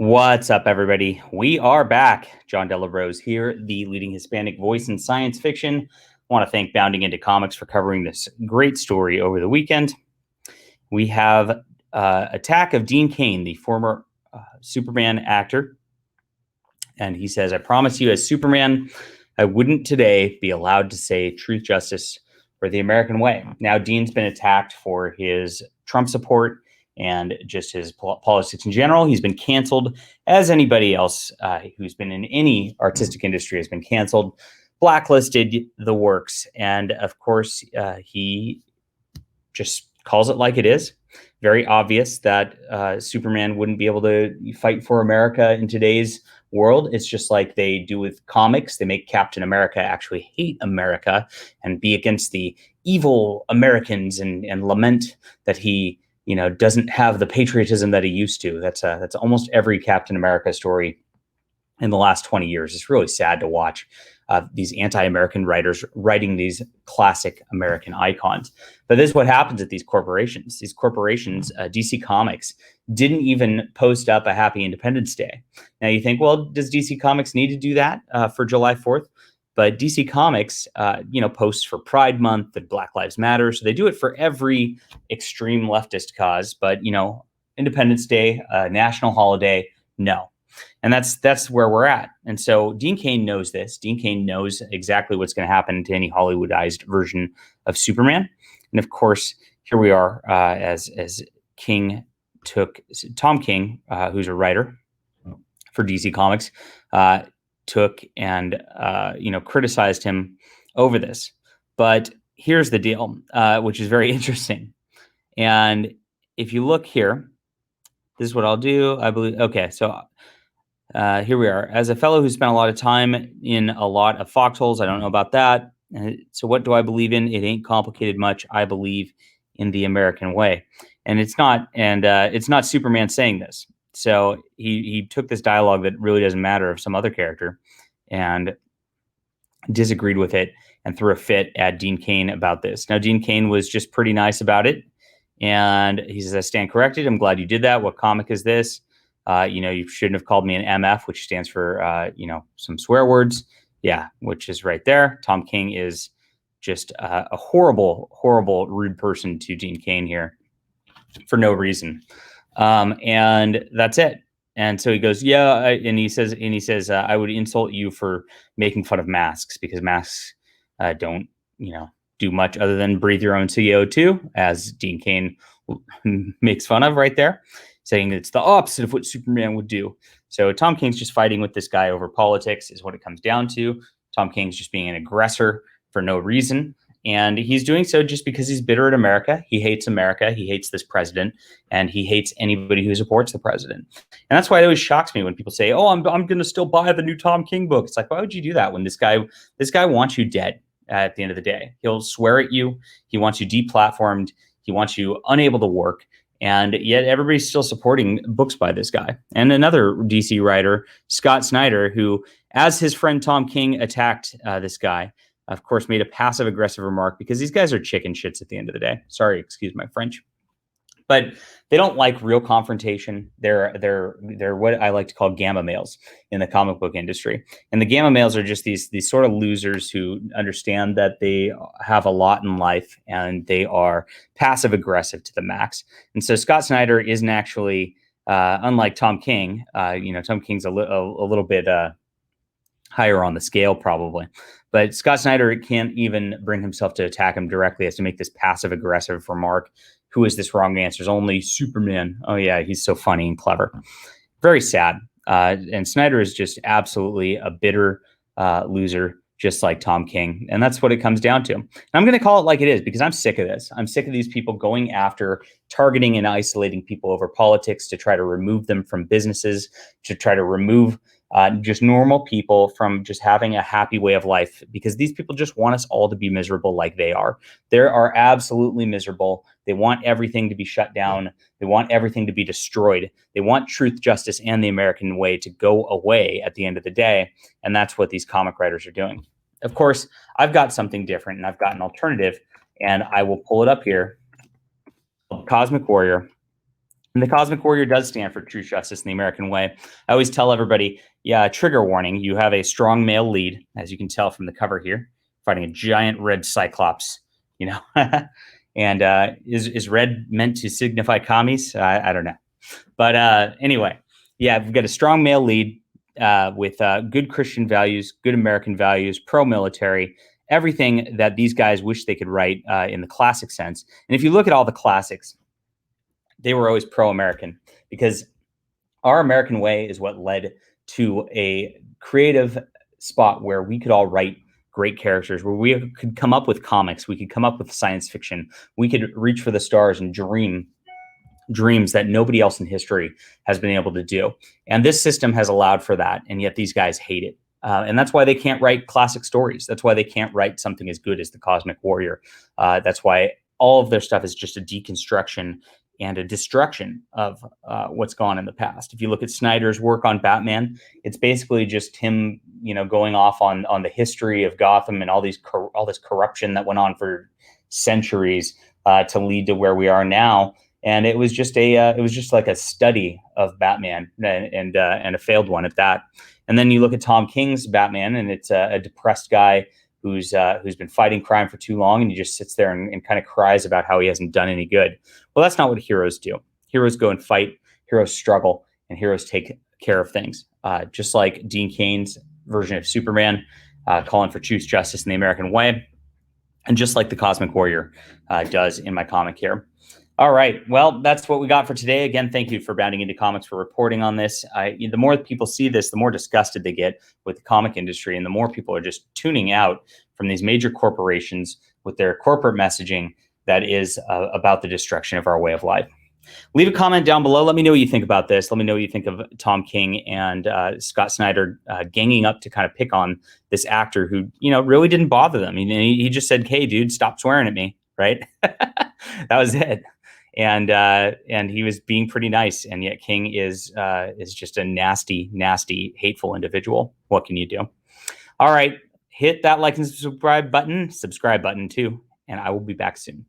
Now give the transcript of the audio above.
What's up, everybody? We are back. John Delabrose here, the leading Hispanic voice in science fiction. I want to thank Bounding Into Comics for covering this great story over the weekend. We have Attack of Dean Cain, the former Superman actor. And he says, I promise you, as Superman, I wouldn't today be allowed to say truth, justice, or the American way. Now, Dean's been attacked for his Trump support and just his politics in general. He's been canceled, as anybody else who's been in any artistic industry has been canceled, blacklisted, the works. And of course, he just calls it like it is. Very obvious that Superman wouldn't be able to fight for America in today's world. It's just like they do with comics. They make Captain America actually hate America and be against the evil Americans and lament that he doesn't have the patriotism that he used to. That's almost every Captain America story in the last 20 years. It's really sad to watch these anti-American writers writing these classic American icons. But this is what happens at these corporations. These corporations, DC Comics, didn't even post up a Happy Independence Day. Now you think, well, does DC Comics need to do that for July 4th? But DC Comics, posts for Pride Month and Black Lives Matter. So they do it for every extreme leftist cause. But, Independence Day, national holiday, no. And that's where we're at. And so Dean Cain knows this. Dean Cain knows exactly what's going to happen to any Hollywoodized version of Superman. And of course, here we are as King took Tom King, who's a writer for DC Comics, took and criticized him over this. But here's the deal, which is very interesting. And if you look here, this is what I'll do. I believe. Okay, so here we are. As a fellow who spent a lot of time in a lot of foxholes, I don't know about that. So what do I believe in? It ain't complicated much. I believe in the American way. And it's not. And it's not Superman saying this. So he took this dialogue that really doesn't matter of some other character and disagreed with it and threw a fit at Dean Cain about this. Now, Dean Cain was just pretty nice about it. And he says, I stand corrected. I'm glad you did that. What comic is this? You shouldn't have called me an MF, which stands for, some swear words. Yeah, which is right there. Tom King is just a horrible, horrible, rude person to Dean Cain here for no reason. And that's it. And so he goes, yeah. And he says, I would insult you for making fun of masks because masks don't, do much other than breathe your own CO2, as Dean Cain makes fun of right there, saying it's the opposite of what Superman would do. So Tom King's just fighting with this guy over politics is what it comes down to. Tom King's just being an aggressor for no reason. And he's doing so just because he's bitter at America. He hates America. He hates this president, and he hates anybody who supports the president. And that's why it always shocks me when people say, "Oh, I'm going to still buy the new Tom King book." It's like, why would you do that when this guy wants you dead at the end of the day? He'll swear at you. He wants you deplatformed. He wants you unable to work. And yet everybody's still supporting books by this guy. And another DC writer, Scott Snyder, who, as his friend Tom King attacked this guy, of course, made a passive aggressive remark because these guys are chicken shits at the end of the day. Sorry, excuse my French. But they don't like real confrontation. They're what I like to call gamma males in the comic book industry. And the gamma males are just these sort of losers who understand that they have a lot in life and they are passive aggressive to the max. And so Scott Snyder isn't actually, unlike Tom King, Tom King's a little bit higher on the scale probably. But Scott Snyder can't even bring himself to attack him directly. He has to make this passive aggressive remark. Who is this wrong answer? Is only Superman. Oh yeah, he's so funny and clever. Very sad. And Snyder is just absolutely a bitter loser, just like Tom King. And that's what it comes down to. And I'm going to call it like it is because I'm sick of this. I'm sick of these people going after targeting and isolating people over politics to try to remove them from businesses, to try to remove just normal people from just having a happy way of life, because these people just want us all to be miserable like they are. They are absolutely miserable. They want everything to be shut down. They want everything to be destroyed. They want truth, justice, and the American way to go away at the end of the day. And that's what these comic writers are doing. Of course, I've got something different and I've got an alternative, and I will pull it up here. Cosmic Warrior. And the Cosmic Warrior does stand for truth, justice, and the American way. I always tell everybody, yeah, trigger warning. You have a strong male lead, as you can tell from the cover here, fighting a giant red cyclops, you know. And is red meant to signify commies? I don't know. But anyway, yeah, we've got a strong male lead with good Christian values, good American values, pro-military, everything that these guys wish they could write in the classic sense. And if you look at all the classics, they were always pro-American because our American way is what led to a creative spot where we could all write great characters, where we could come up with comics, we could come up with science fiction, we could reach for the stars and dreams that nobody else in history has been able to do. And this system has allowed for that, and yet these guys hate it. And that's why they can't write classic stories. That's why they can't write something as good as the Cosmic Warrior. That's why all of their stuff is just a deconstruction and a destruction of what's gone in the past. If you look at Snyder's work on Batman, it's basically just him, going off on the history of Gotham and all this corruption that went on for centuries to lead to where we are now. And it was just like a study of Batman and a failed one at that. And then you look at Tom King's Batman, and it's a depressed guy who's been fighting crime for too long, and he just sits there and kind of cries about how he hasn't done any good. Well, that's not what heroes do. Heroes go and fight, heroes struggle, and heroes take care of things. Just like Dean Cain's version of Superman, calling for truth, justice, and the American way, and just like the Cosmic Warrior does in my comic here. All right. Well, that's what we got for today. Again, thank you for Bounding Into Comics for reporting on this. The more people see this, the more disgusted they get with the comic industry, and the more people are just tuning out from these major corporations with their corporate messaging that is about the destruction of our way of life. Leave a comment down below. Let me know what you think about this. Let me know what you think of Tom King and Scott Snyder ganging up to kind of pick on this actor who, really didn't bother them. He just said, "Hey, dude, stop swearing at me." Right? That was it. And he was being pretty nice, and yet King is just a nasty, nasty, hateful individual. What can you do? All right, hit that like and subscribe button too, and I will be back soon.